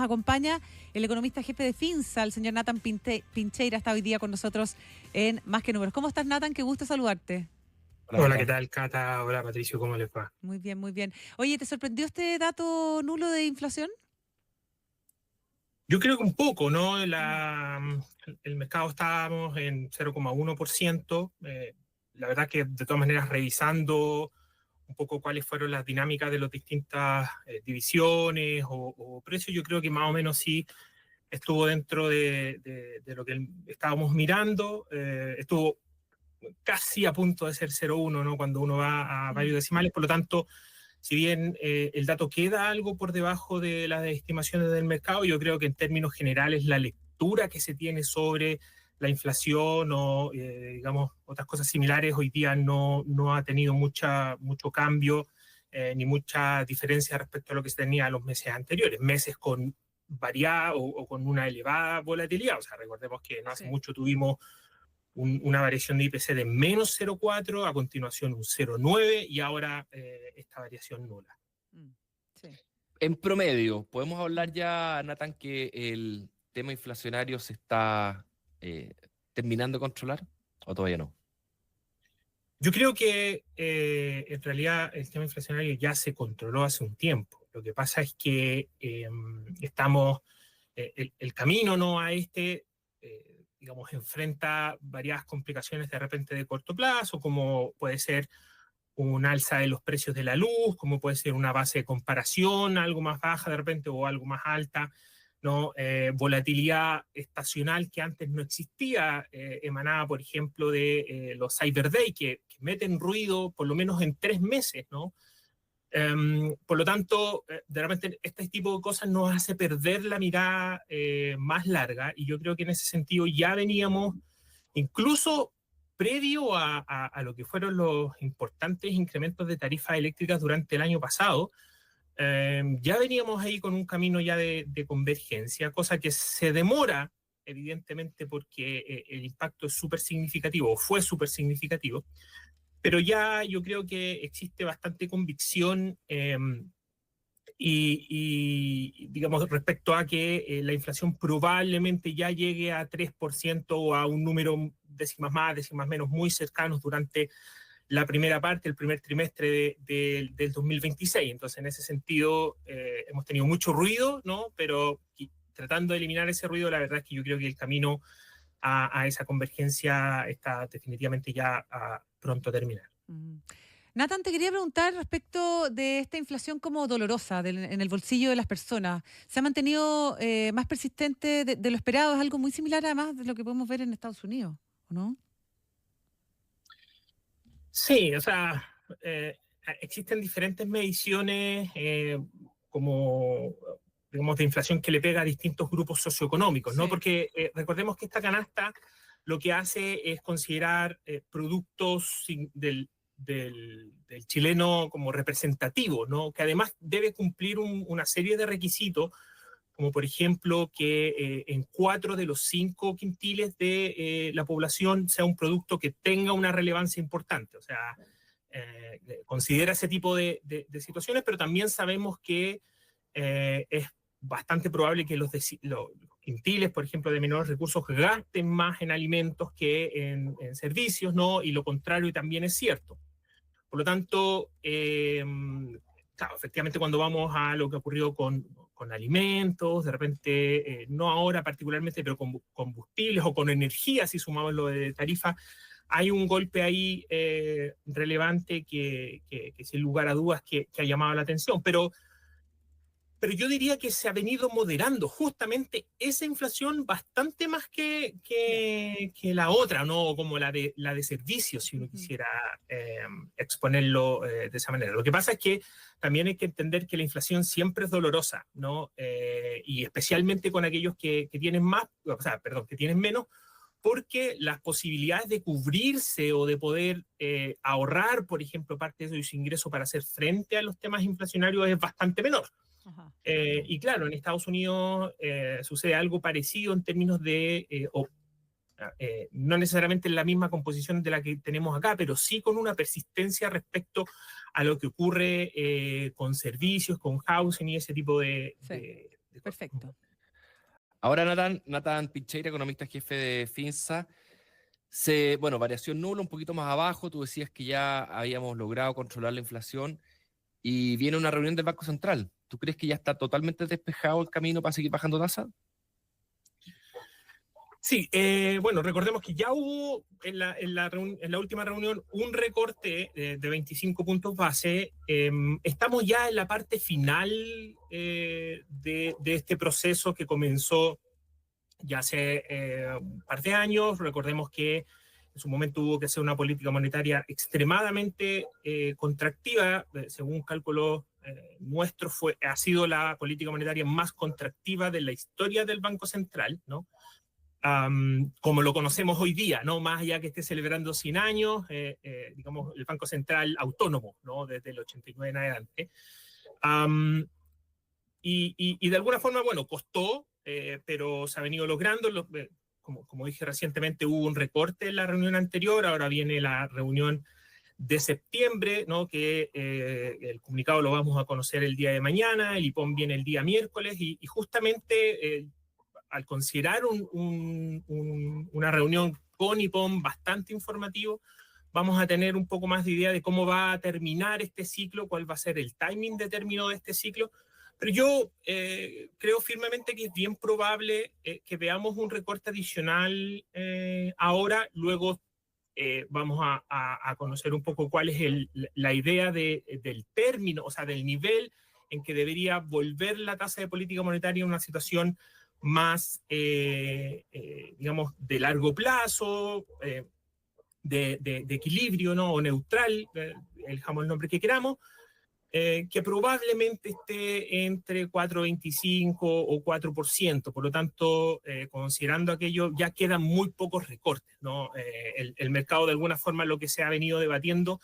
acompaña el economista jefe de Finsa, el señor Nathan Pincheira, está hoy día con nosotros en Más que Números. ¿Cómo estás, Nathan? Qué gusto saludarte. Hola, ¿qué tal, Cata? Hola, Patricio, ¿cómo les va? Muy bien, muy bien. Oye, ¿te sorprendió este dato nulo de inflación? Yo creo que un poco, ¿no? El mercado estábamos en 0,1%. La verdad que, de todas maneras, revisando un poco cuáles fueron las dinámicas de las distintas divisiones o precios, yo creo que más o menos sí estuvo dentro de lo que estábamos mirando. Estuvo casi a punto de ser 0,1, ¿no? Cuando uno va a varios decimales. Por lo tanto, si bien el dato queda algo por debajo de las estimaciones del mercado, yo creo que en términos generales la lectura que se tiene sobre la inflación o, digamos, otras cosas similares hoy día no ha tenido mucho cambio ni mucha diferencia respecto a lo que se tenía en los meses anteriores, meses con variada o con una elevada volatilidad. O sea, recordemos que no hace mucho tuvimos una variación de IPC de menos 0,4, a continuación un 0,9 y ahora esta variación nula. Sí. En promedio, ¿podemos hablar ya, Nathan, que el tema inflacionario se está terminando de controlar o todavía no? Yo creo que en realidad el tema inflacionario ya se controló hace un tiempo. Lo que pasa es que el camino no a digamos, enfrenta varias complicaciones de repente de corto plazo, como puede ser un alza de los precios de la luz, como puede ser una base de comparación algo más baja de repente o algo más alta, ¿no? Volatilidad estacional que antes no existía, emanada, por ejemplo, de los Cyber Day, que meten ruido por lo menos en 3 meses, ¿no? Por lo tanto, de repente este tipo de cosas nos hace perder la mirada más larga, y yo creo que en ese sentido ya veníamos, incluso previo a lo que fueron los importantes incrementos de tarifas eléctricas durante el año pasado, ya veníamos ahí con un camino ya de convergencia, cosa que se demora, evidentemente, porque el impacto es súper significativo, fue súper significativo, pero ya yo creo que existe bastante convicción digamos, respecto a que la inflación probablemente ya llegue a 3% o a un número décimas más, décimas menos, muy cercanos durante la primera parte, el primer trimestre del 2026. Entonces, en ese sentido, hemos tenido mucho ruido, ¿no? Pero tratando de eliminar ese ruido, la verdad es que yo creo que el camino a esa convergencia está definitivamente ya pronto a terminar. Nathan, te quería preguntar respecto de esta inflación como dolorosa en el bolsillo de las personas. ¿Se ha mantenido más persistente de lo esperado? Es algo muy similar además de lo que podemos ver en Estados Unidos, ¿o no? Sí, o sea, existen diferentes mediciones como, digamos, de inflación que le pega a distintos grupos socioeconómicos, ¿no? Sí. Porque recordemos que esta canasta lo que hace es considerar productos del chileno como representativo, ¿no? Que además debe cumplir una serie de requisitos, como por ejemplo que en 4 de los 5 quintiles de la población sea un producto que tenga una relevancia importante. O sea, considera ese tipo de situaciones, pero también sabemos que es bastante probable que los quintiles, por ejemplo, de menores recursos gasten más en alimentos que en servicios, ¿no? Y lo contrario también es cierto. Por lo tanto, claro, efectivamente cuando vamos a lo que ocurrió con alimentos, de repente, no ahora particularmente, pero con combustibles o con energía, si sumamos lo de tarifa, hay un golpe ahí relevante que sin lugar a dudas que ha llamado la atención. Pero yo diría que se ha venido moderando justamente esa inflación bastante más que la otra, ¿no? Como la de servicios, si uno quisiera exponerlo de esa manera. Lo que pasa es que también hay que entender que la inflación siempre es dolorosa, ¿no? Y especialmente con aquellos que tienen más, o sea, perdón, que tienen menos, porque las posibilidades de cubrirse o de poder ahorrar, por ejemplo, parte de su ingreso para hacer frente a los temas inflacionarios es bastante menor. Y claro, en Estados Unidos sucede algo parecido en términos de, no necesariamente en la misma composición de la que tenemos acá, pero sí con una persistencia respecto a lo que ocurre con servicios, con housing y ese tipo de Perfecto. Ahora Nathan Pincheira, economista jefe de Finsa. Variación nula, un poquito más abajo. Tú decías que ya habíamos logrado controlar la inflación y viene una reunión del Banco Central. ¿Tú crees que ya está totalmente despejado el camino para seguir bajando tasa? Sí, recordemos que ya hubo en la última reunión un recorte de 25 puntos base. Estamos ya en la parte final de este proceso que comenzó ya hace un par de años. Recordemos que en su momento hubo que hacer una política monetaria extremadamente contractiva. Según cálculos nuestros, ha sido la política monetaria más contractiva de la historia del Banco Central, ¿no? Como lo conocemos hoy día, ¿no? Más allá que esté celebrando 100 años, digamos, el Banco Central autónomo, ¿no? Desde el 89 en adelante. Y de alguna forma, costó, pero se ha venido logrando. Como dije recientemente, hubo un recorte en la reunión anterior, ahora viene la reunión de septiembre, ¿no? Que el comunicado lo vamos a conocer el día de mañana, el IPOM viene el día miércoles, y justamente al considerar una reunión con IPOM bastante informativo, vamos a tener un poco más de idea de cómo va a terminar este ciclo, cuál va a ser el timing de término de este ciclo. Pero yo creo firmemente que es bien probable que veamos un recorte adicional ahora. Luego vamos a conocer un poco cuál es la idea del término, o sea, del nivel en que debería volver la tasa de política monetaria a una situación más, digamos, de largo plazo, de equilibrio, ¿no? O neutral, elijamos el nombre que queramos, que probablemente esté entre 4,25 o 4%. Por lo tanto, considerando aquello, ya quedan muy pocos recortes, ¿no? El mercado, de alguna forma, lo que se ha venido debatiendo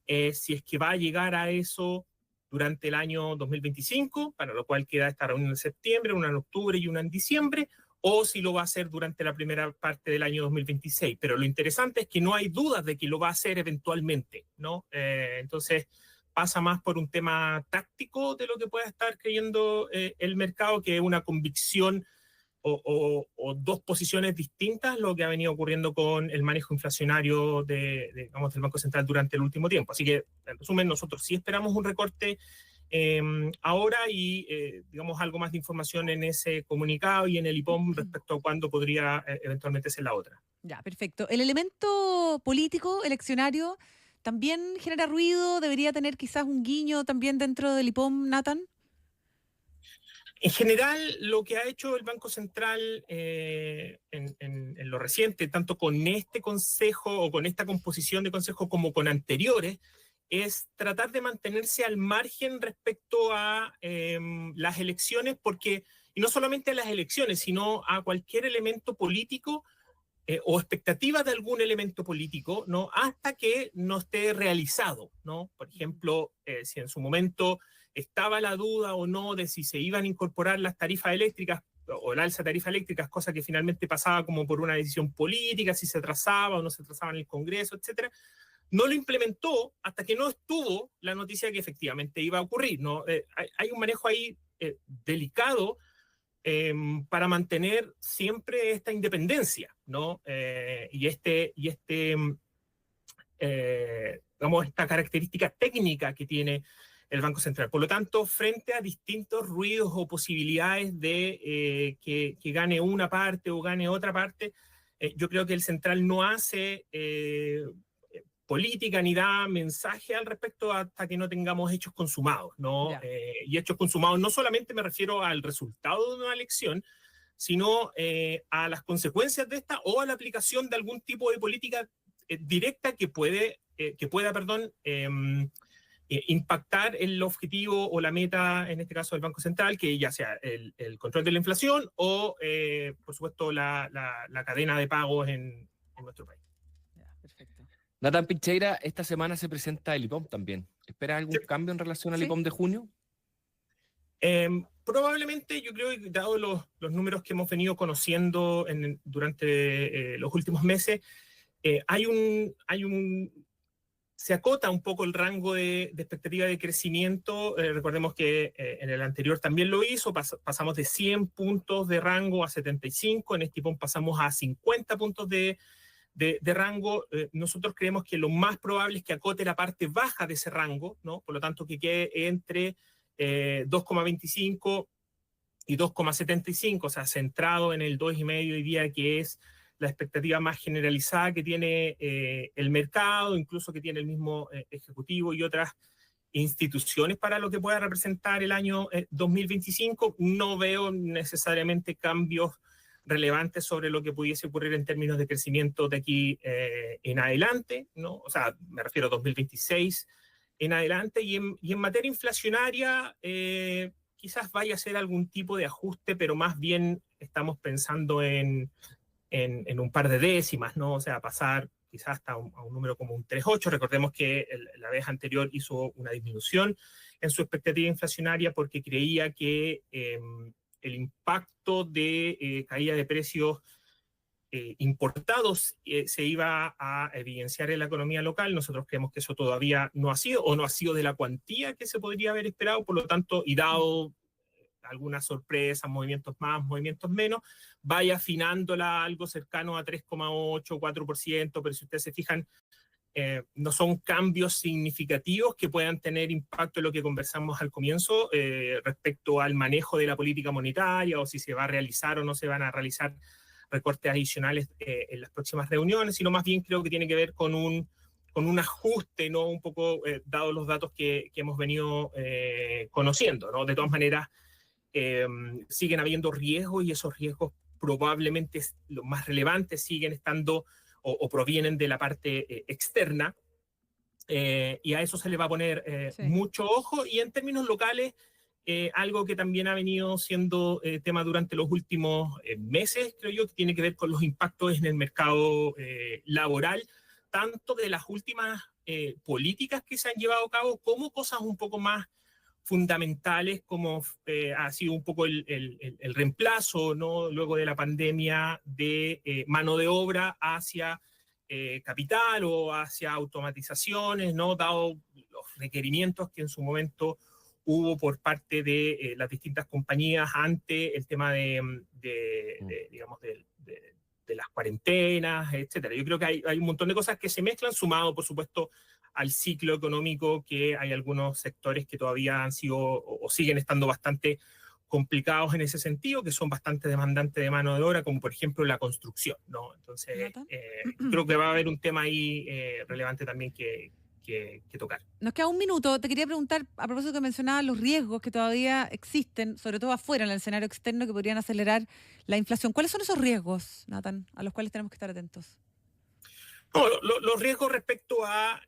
es si es que va a llegar a eso durante el año 2025, para lo cual queda esta reunión en septiembre, una en octubre y una en diciembre, o si lo va a hacer durante la primera parte del año 2026. Pero lo interesante es que no hay dudas de que lo va a hacer eventualmente, ¿no? Entonces, pasa más por un tema táctico de lo que pueda estar creyendo el mercado, que una convicción o dos posiciones distintas, lo que ha venido ocurriendo con el manejo inflacionario digamos, del Banco Central durante el último tiempo. Así que, en resumen, nosotros sí esperamos un recorte ahora y, digamos, algo más de información en ese comunicado y en el IPOM respecto a cuándo podría eventualmente ser la otra. Ya, perfecto. ¿El elemento político, eleccionario, también genera ruido? ¿Debería tener quizás un guiño también dentro del IPOM, Nathan? En general, lo que ha hecho el Banco Central en lo reciente, tanto con este consejo o con esta composición de consejo como con anteriores, es tratar de mantenerse al margen respecto a las elecciones, y no solamente a las elecciones, sino a cualquier elemento político o expectativa de algún elemento político, ¿no? Hasta que no esté realizado, ¿no? Por ejemplo, si en su momento estaba la duda o no de si se iban a incorporar las tarifas eléctricas o el alza de tarifas eléctricas, cosa que finalmente pasaba como por una decisión política, si se atrasaba o no se atrasaba en el Congreso, etcétera, no lo implementó hasta que no estuvo la noticia que efectivamente iba a ocurrir, ¿no? Hay un manejo ahí delicado para mantener siempre esta independencia, ¿no? Digamos, esta característica técnica que tiene el Banco Central. Por lo tanto, frente a distintos ruidos o posibilidades de que gane una parte o gane otra parte, yo creo que el Central no hace política ni da mensaje al respecto hasta que no tengamos hechos consumados, ¿no? Y hechos consumados no solamente me refiero al resultado de una elección, sino a las consecuencias de esta o a la aplicación de algún tipo de política directa que pueda impactar el objetivo o la meta, en este caso del Banco Central, que ya sea el control de la inflación o, por supuesto, la cadena de pagos en nuestro país. Perfecto. Nathan Pincheira, esta semana se presenta el IPOM también. ¿Esperas algún cambio en relación al IPOM de junio? Probablemente, yo creo que dado los números que hemos venido conociendo durante los últimos meses, hay un se acota un poco el rango de expectativa de crecimiento. Recordemos que en el anterior también lo hizo, pasamos de 100 puntos de rango a 75, en este IPOM pasamos a 50 puntos de rango. Nosotros creemos que lo más probable es que acote la parte baja de ese rango, ¿no? Por lo tanto, que quede entre 2,25 y 2,75, o sea, centrado en el 2,5 hoy día, que es la expectativa más generalizada que tiene el mercado, incluso que tiene el mismo Ejecutivo y otras instituciones para lo que pueda representar el año 2025. No veo necesariamente cambios relevantes sobre lo que pudiese ocurrir en términos de crecimiento de aquí en adelante, ¿no? O sea, me refiero a 2026 en adelante, y en materia inflacionaria quizás vaya a ser algún tipo de ajuste, pero más bien estamos pensando en un par de décimas, ¿no? O sea, pasar quizás hasta a un número como un 3,8. Recordemos que la vez anterior hizo una disminución en su expectativa inflacionaria porque creía que el impacto de caída de precios importados se iba a evidenciar en la economía local. Nosotros creemos que eso todavía no ha sido, o no ha sido de la cuantía que se podría haber esperado, por lo tanto, y dado algunas sorpresas, movimientos más, movimientos menos, vaya afinándola algo cercano a 3,8, 4%, pero si ustedes se fijan, no son cambios significativos que puedan tener impacto en lo que conversamos al comienzo respecto al manejo de la política monetaria, o si se va a realizar o no se van a realizar recortes adicionales en las próximas reuniones, sino más bien creo que tiene que ver con un ajuste, ¿no? Un poco dados los datos que hemos venido conociendo, ¿no? De todas maneras, siguen habiendo riesgos, y esos riesgos probablemente los más relevantes siguen estando o provienen de la parte externa, y a eso se le va a poner Sí. mucho ojo. Y en términos locales, algo que también ha venido siendo tema durante los últimos meses, creo yo, que tiene que ver con los impactos en el mercado laboral, tanto de las últimas políticas que se han llevado a cabo, como cosas un poco más fundamentales, como ha sido un poco el reemplazo, ¿no? Luego de la pandemia, de mano de obra hacia capital o hacia automatizaciones, ¿no? Dado los requerimientos que en su momento hubo por parte de las distintas compañías ante el tema digamos, de las cuarentenas, etcétera. Yo creo que hay un montón de cosas que se mezclan, sumado, por supuesto, al ciclo económico, que hay algunos sectores que todavía han sido o siguen estando bastante complicados en ese sentido, que son bastante demandantes de mano de obra, como por ejemplo la construcción, ¿no? Entonces, creo que va a haber un tema ahí relevante también que tocar. Nos queda un minuto. Te quería preguntar, a propósito que mencionabas los riesgos que todavía existen, sobre todo afuera, en el escenario externo, que podrían acelerar la inflación. ¿Cuáles son esos riesgos, Nathan, a los cuales tenemos que estar atentos? No, los riesgos respecto a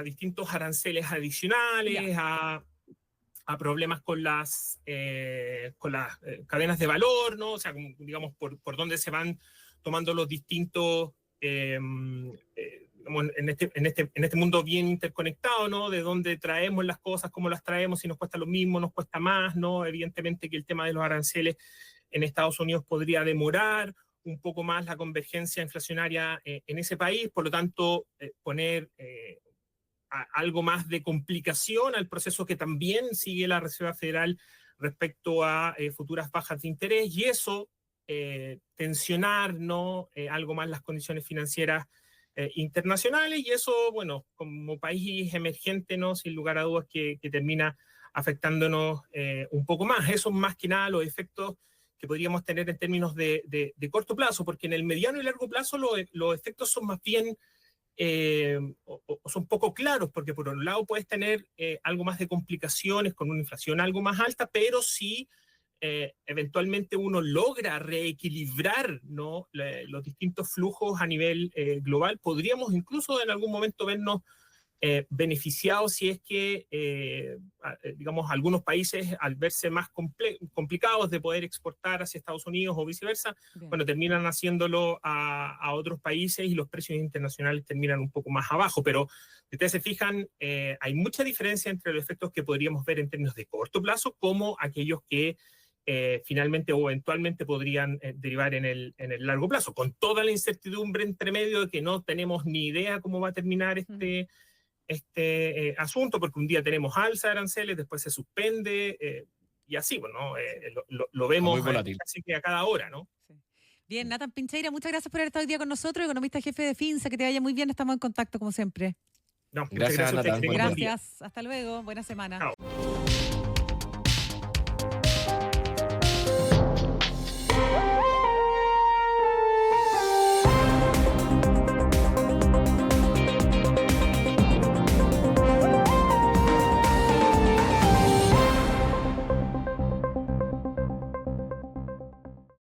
distintos aranceles adicionales, a problemas con las cadenas de valor, ¿no? O sea, digamos, por dónde se van tomando los distintos, en este mundo bien interconectado, ¿no? De dónde traemos las cosas, cómo las traemos, si nos cuesta lo mismo, nos cuesta más, ¿no? Evidentemente que el tema de los aranceles en Estados Unidos podría demorar un poco más la convergencia inflacionaria en ese país, por lo tanto, poner algo más de complicación al proceso que también sigue la Reserva Federal respecto a futuras bajas de interés, y eso tensionar, ¿no? Algo más las condiciones financieras internacionales, y eso, bueno, como país emergente, ¿no? Sin lugar a dudas que termina afectándonos un poco más. Eso más que nada los efectos que podríamos tener en términos de corto plazo, porque en el mediano y largo plazo los efectos son más bien o son poco claros, porque por un lado puedes tener algo más de complicaciones con una inflación algo más alta, pero si eventualmente uno logra reequilibrar, ¿no? Los distintos flujos a nivel global, podríamos incluso en algún momento vernos beneficiados si es que, digamos, algunos países, al verse más complicados de poder exportar hacia Estados Unidos o viceversa, Bien. bueno, terminan haciéndolo a otros países y los precios internacionales terminan un poco más abajo. Pero si ustedes se fijan, hay mucha diferencia entre los efectos que podríamos ver en términos de corto plazo como aquellos que finalmente o eventualmente podrían derivar en el largo plazo, con toda la incertidumbre entre medio de que no tenemos ni idea cómo va a terminar este asunto, porque un día tenemos alza de aranceles, después se suspende, y así, bueno, lo vemos muy volátil. casi que a cada hora, ¿no? Sí. Bien, Nathan Pincheira, muchas gracias por haber estado hoy día con nosotros, economista jefe de Finsa, que te vaya muy bien, estamos en contacto como siempre. No, muchas Gracias, gracias a ustedes, Nathan. que tengan buen día. Gracias, hasta luego, buena semana. Chao.